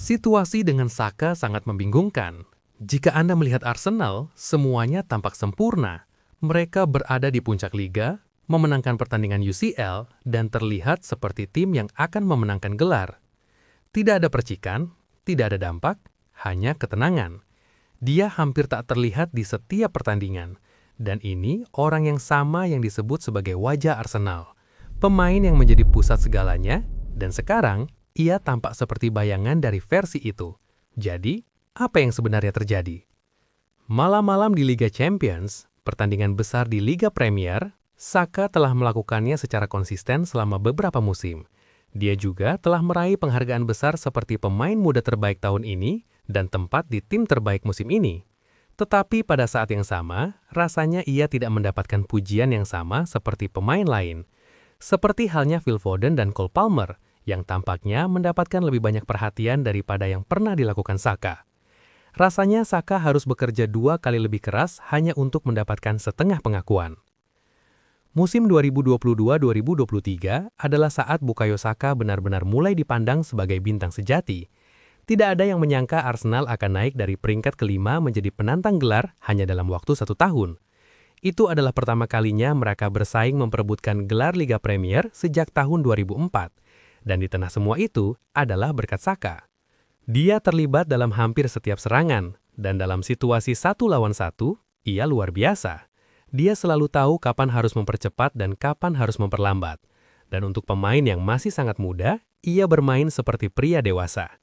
Situasi dengan Saka sangat membingungkan. Jika Anda melihat Arsenal, semuanya tampak sempurna. Mereka berada di puncak liga, memenangkan pertandingan UCL, dan terlihat seperti tim yang akan memenangkan gelar. Tidak ada percikan, tidak ada dampak, hanya ketenangan. Dia hampir tak terlihat di setiap pertandingan. Dan ini orang yang sama yang disebut sebagai wajah Arsenal. Pemain yang menjadi pusat segalanya, dan sekarang ia tampak seperti bayangan dari versi itu. Jadi, apa yang sebenarnya terjadi? Malam-malam di Liga Champions, pertandingan besar di Liga Premier, Saka telah melakukannya secara konsisten selama beberapa musim. Dia juga telah meraih penghargaan besar seperti pemain muda terbaik tahun ini dan tempat di tim terbaik musim ini. Tetapi pada saat yang sama, rasanya ia tidak mendapatkan pujian yang sama seperti pemain lain. Seperti halnya Phil Foden dan Cole Palmer, yang tampaknya mendapatkan lebih banyak perhatian daripada yang pernah dilakukan Saka. Rasanya Saka harus bekerja 2 kali lebih keras hanya untuk mendapatkan setengah pengakuan. Musim 2022-2023 adalah saat Bukayo Saka benar-benar mulai dipandang sebagai bintang sejati. Tidak ada yang menyangka Arsenal akan naik dari peringkat kelima menjadi penantang gelar hanya dalam waktu 1 tahun. Itu adalah pertama kalinya mereka bersaing memperebutkan gelar Liga Premier sejak tahun 2004. Dan di tengah semua itu adalah berkat Saka. Dia terlibat dalam hampir setiap serangan, dan dalam situasi 1 lawan 1, ia luar biasa. Dia selalu tahu kapan harus mempercepat dan kapan harus memperlambat. Dan untuk pemain yang masih sangat muda, ia bermain seperti pria dewasa.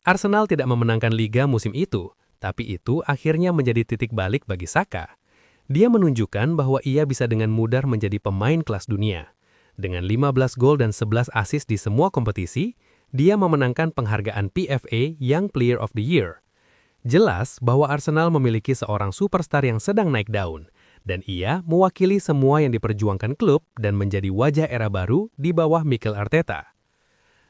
Arsenal tidak memenangkan Liga musim itu, tapi itu akhirnya menjadi titik balik bagi Saka. Dia menunjukkan bahwa ia bisa dengan mudah menjadi pemain kelas dunia. Dengan 15 gol dan 11 assist di semua kompetisi, dia memenangkan penghargaan PFA Young Player of the Year. Jelas bahwa Arsenal memiliki seorang superstar yang sedang naik daun, dan ia mewakili semua yang diperjuangkan klub dan menjadi wajah era baru di bawah Mikel Arteta.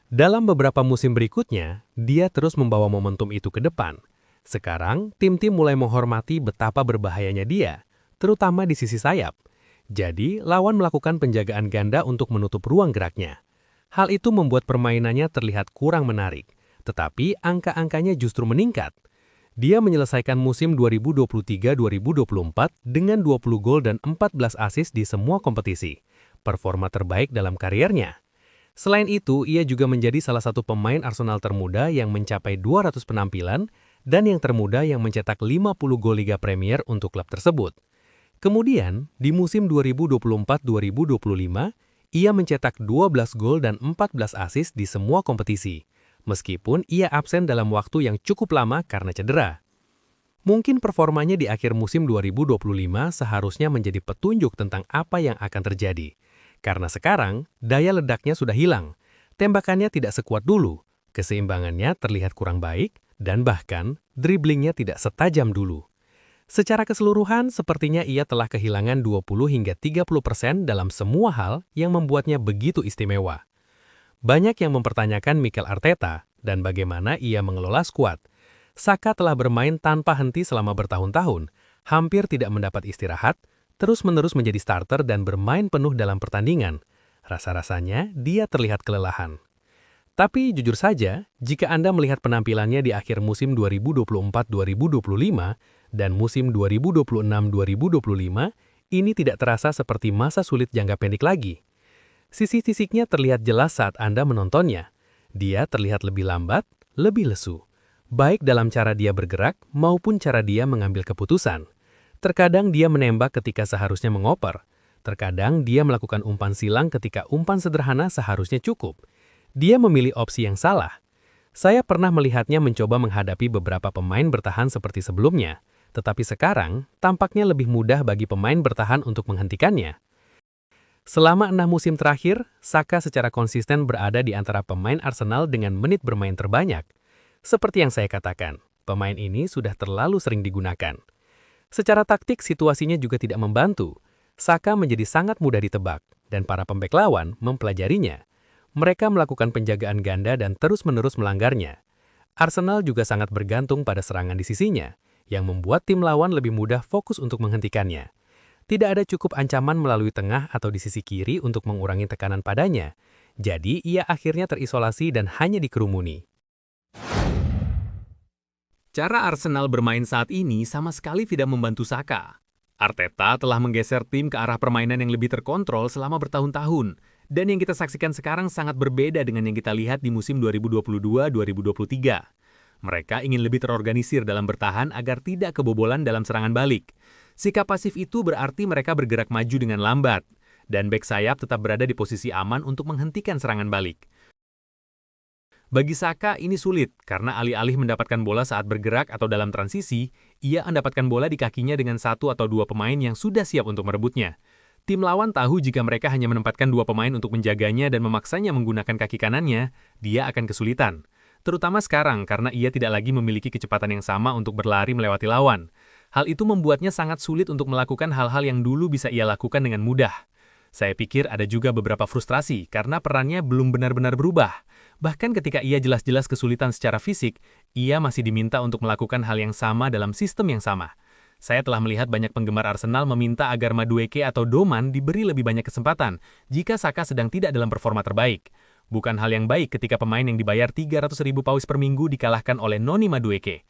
Dalam beberapa musim berikutnya, dia terus membawa momentum itu ke depan. Sekarang, tim-tim mulai menghormati betapa berbahayanya dia, terutama di sisi sayap. Jadi, lawan melakukan penjagaan ganda untuk menutup ruang geraknya. Hal itu membuat permainannya terlihat kurang menarik, tetapi angka-angkanya justru meningkat. Dia menyelesaikan musim 2023-2024 dengan 20 gol dan 14 assist di semua kompetisi, performa terbaik dalam kariernya. Selain itu, ia juga menjadi salah satu pemain Arsenal termuda yang mencapai 200 penampilan dan yang termuda yang mencetak 50 gol Liga Premier untuk klub tersebut. Kemudian, di musim 2024-2025, ia mencetak 12 gol dan 14 assist di semua kompetisi, meskipun ia absen dalam waktu yang cukup lama karena cedera. Mungkin performanya di akhir musim 2025 seharusnya menjadi petunjuk tentang apa yang akan terjadi. Karena sekarang, daya ledaknya sudah hilang, tembakannya tidak sekuat dulu, keseimbangannya terlihat kurang baik, dan bahkan driblingnya tidak setajam dulu. Secara keseluruhan, sepertinya ia telah kehilangan 20 hingga 30% dalam semua hal yang membuatnya begitu istimewa. Banyak yang mempertanyakan Mikel Arteta dan bagaimana ia mengelola skuad. Saka telah bermain tanpa henti selama bertahun-tahun, hampir tidak mendapat istirahat, terus-menerus menjadi starter dan bermain penuh dalam pertandingan. Rasa-rasanya dia terlihat kelelahan. Tapi jujur saja, jika Anda melihat penampilannya di akhir musim 2024-2025 dan musim 2026-2025, ini tidak terasa seperti masa sulit jangka pendek lagi. Sisi fisiknya terlihat jelas saat Anda menontonnya. Dia terlihat lebih lambat, lebih lesu, baik dalam cara dia bergerak maupun cara dia mengambil keputusan. Terkadang dia menembak ketika seharusnya mengoper. Terkadang dia melakukan umpan silang ketika umpan sederhana seharusnya cukup. Dia memilih opsi yang salah. Saya pernah melihatnya mencoba menghadapi beberapa pemain bertahan seperti sebelumnya, tetapi sekarang tampaknya lebih mudah bagi pemain bertahan untuk menghentikannya. Selama 6 musim terakhir, Saka secara konsisten berada di antara pemain Arsenal dengan menit bermain terbanyak. Seperti yang saya katakan, pemain ini sudah terlalu sering digunakan. Secara taktik, situasinya juga tidak membantu. Saka menjadi sangat mudah ditebak, dan para pembek lawan mempelajarinya. Mereka melakukan penjagaan ganda dan terus-menerus melanggarnya. Arsenal juga sangat bergantung pada serangan di sisinya, yang membuat tim lawan lebih mudah fokus untuk menghentikannya. Tidak ada cukup ancaman melalui tengah atau di sisi kiri untuk mengurangi tekanan padanya. Jadi, ia akhirnya terisolasi dan hanya dikerumuni. Cara Arsenal bermain saat ini sama sekali tidak membantu Saka. Arteta telah menggeser tim ke arah permainan yang lebih terkontrol selama bertahun-tahun. Dan yang kita saksikan sekarang sangat berbeda dengan yang kita lihat di musim 2022-2023. Mereka ingin lebih terorganisir dalam bertahan agar tidak kebobolan dalam serangan balik. Sikap pasif itu berarti mereka bergerak maju dengan lambat. Dan bek sayap tetap berada di posisi aman untuk menghentikan serangan balik. Bagi Saka ini sulit, karena alih-alih mendapatkan bola saat bergerak atau dalam transisi, ia mendapatkan bola di kakinya dengan satu atau dua pemain yang sudah siap untuk merebutnya. Tim lawan tahu jika mereka hanya menempatkan dua pemain untuk menjaganya dan memaksanya menggunakan kaki kanannya, dia akan kesulitan. Terutama sekarang karena ia tidak lagi memiliki kecepatan yang sama untuk berlari melewati lawan. Hal itu membuatnya sangat sulit untuk melakukan hal-hal yang dulu bisa ia lakukan dengan mudah. Saya pikir ada juga beberapa frustrasi karena perannya belum benar-benar berubah. Bahkan ketika ia jelas-jelas kesulitan secara fisik, ia masih diminta untuk melakukan hal yang sama dalam sistem yang sama. Saya telah melihat banyak penggemar Arsenal meminta agar Madueke atau Doman diberi lebih banyak kesempatan jika Saka sedang tidak dalam performa terbaik. Bukan hal yang baik ketika pemain yang dibayar 300.000 paus per minggu dikalahkan oleh Noni Madueke.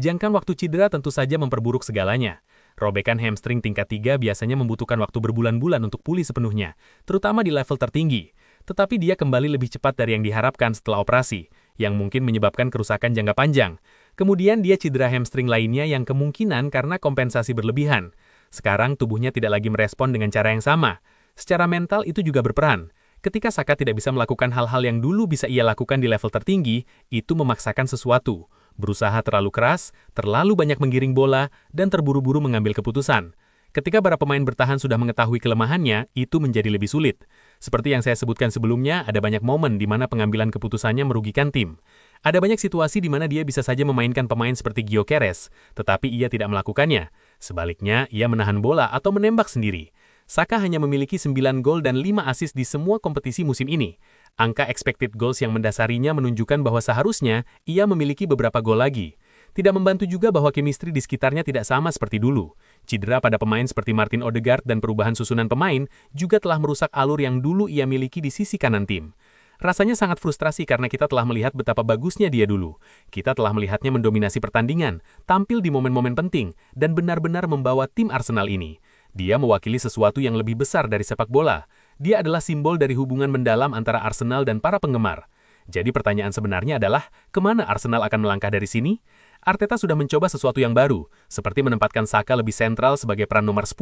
Jangkaan waktu cedera tentu saja memperburuk segalanya. Robekan hamstring tingkat 3 biasanya membutuhkan waktu berbulan-bulan untuk pulih sepenuhnya, terutama di level tertinggi. Tetapi dia kembali lebih cepat dari yang diharapkan setelah operasi, yang mungkin menyebabkan kerusakan jangka panjang. Kemudian dia cedera hamstring lainnya yang kemungkinan karena kompensasi berlebihan. Sekarang tubuhnya tidak lagi merespon dengan cara yang sama. Secara mental itu juga berperan. Ketika Saka tidak bisa melakukan hal-hal yang dulu bisa ia lakukan di level tertinggi, itu memaksakan sesuatu. Berusaha terlalu keras, terlalu banyak menggiring bola, dan terburu-buru mengambil keputusan. Ketika para pemain bertahan sudah mengetahui kelemahannya, itu menjadi lebih sulit. Seperti yang saya sebutkan sebelumnya, ada banyak momen di mana pengambilan keputusannya merugikan tim. Ada banyak situasi di mana dia bisa saja memainkan pemain seperti Gyökeres, tetapi ia tidak melakukannya. Sebaliknya, ia menahan bola atau menembak sendiri. Saka hanya memiliki 9 gol dan 5 assist di semua kompetisi musim ini. Angka expected goals yang mendasarinya menunjukkan bahwa seharusnya ia memiliki beberapa gol lagi. Tidak membantu juga bahwa chemistry di sekitarnya tidak sama seperti dulu. Cedera pada pemain seperti Martin Odegaard dan perubahan susunan pemain juga telah merusak alur yang dulu ia miliki di sisi kanan tim. Rasanya sangat frustrasi karena kita telah melihat betapa bagusnya dia dulu. Kita telah melihatnya mendominasi pertandingan, tampil di momen-momen penting, dan benar-benar membawa tim Arsenal ini. Dia mewakili sesuatu yang lebih besar dari sepak bola. Dia adalah simbol dari hubungan mendalam antara Arsenal dan para penggemar. Jadi pertanyaan sebenarnya adalah, kemana Arsenal akan melangkah dari sini? Arteta sudah mencoba sesuatu yang baru, seperti menempatkan Saka lebih sentral sebagai peran nomor 10,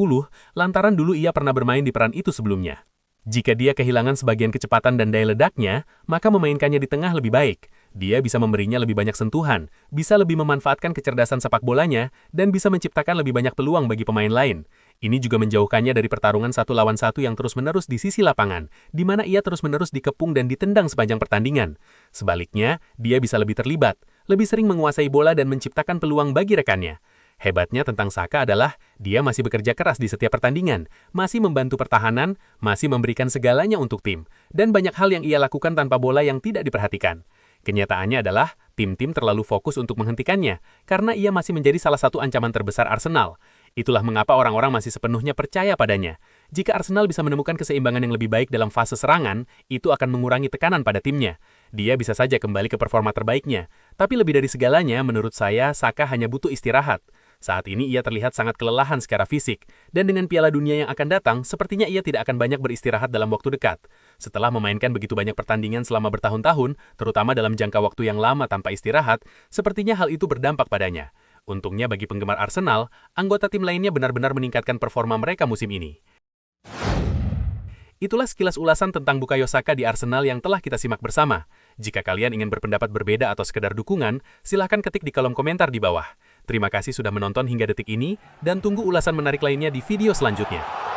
lantaran dulu ia pernah bermain di peran itu sebelumnya. Jika dia kehilangan sebagian kecepatan dan daya ledaknya, maka memainkannya di tengah lebih baik. Dia bisa memberinya lebih banyak sentuhan, bisa lebih memanfaatkan kecerdasan sepak bolanya, dan bisa menciptakan lebih banyak peluang bagi pemain lain. Ini juga menjauhkannya dari pertarungan 1 lawan 1 yang terus-menerus di sisi lapangan, di mana ia terus-menerus dikepung dan ditendang sepanjang pertandingan. Sebaliknya, dia bisa lebih terlibat, lebih sering menguasai bola dan menciptakan peluang bagi rekannya. Hebatnya tentang Saka adalah, dia masih bekerja keras di setiap pertandingan, masih membantu pertahanan, masih memberikan segalanya untuk tim, dan banyak hal yang ia lakukan tanpa bola yang tidak diperhatikan. Kenyataannya adalah, tim-tim terlalu fokus untuk menghentikannya, karena ia masih menjadi salah satu ancaman terbesar Arsenal. Itulah mengapa orang-orang masih sepenuhnya percaya padanya. Jika Arsenal bisa menemukan keseimbangan yang lebih baik dalam fase serangan, itu akan mengurangi tekanan pada timnya. Dia bisa saja kembali ke performa terbaiknya. Tapi lebih dari segalanya, menurut saya, Saka hanya butuh istirahat. Saat ini ia terlihat sangat kelelahan secara fisik, dan dengan Piala Dunia yang akan datang, sepertinya ia tidak akan banyak beristirahat dalam waktu dekat. Setelah memainkan begitu banyak pertandingan selama bertahun-tahun, terutama dalam jangka waktu yang lama tanpa istirahat, sepertinya hal itu berdampak padanya. Untungnya bagi penggemar Arsenal, anggota tim lainnya benar-benar meningkatkan performa mereka musim ini. Itulah sekilas ulasan tentang Bukayo Saka di Arsenal yang telah kita simak bersama. Jika kalian ingin berpendapat berbeda atau sekedar dukungan, silahkan ketik di kolom komentar di bawah. Terima kasih sudah menonton hingga detik ini, dan tunggu ulasan menarik lainnya di video selanjutnya.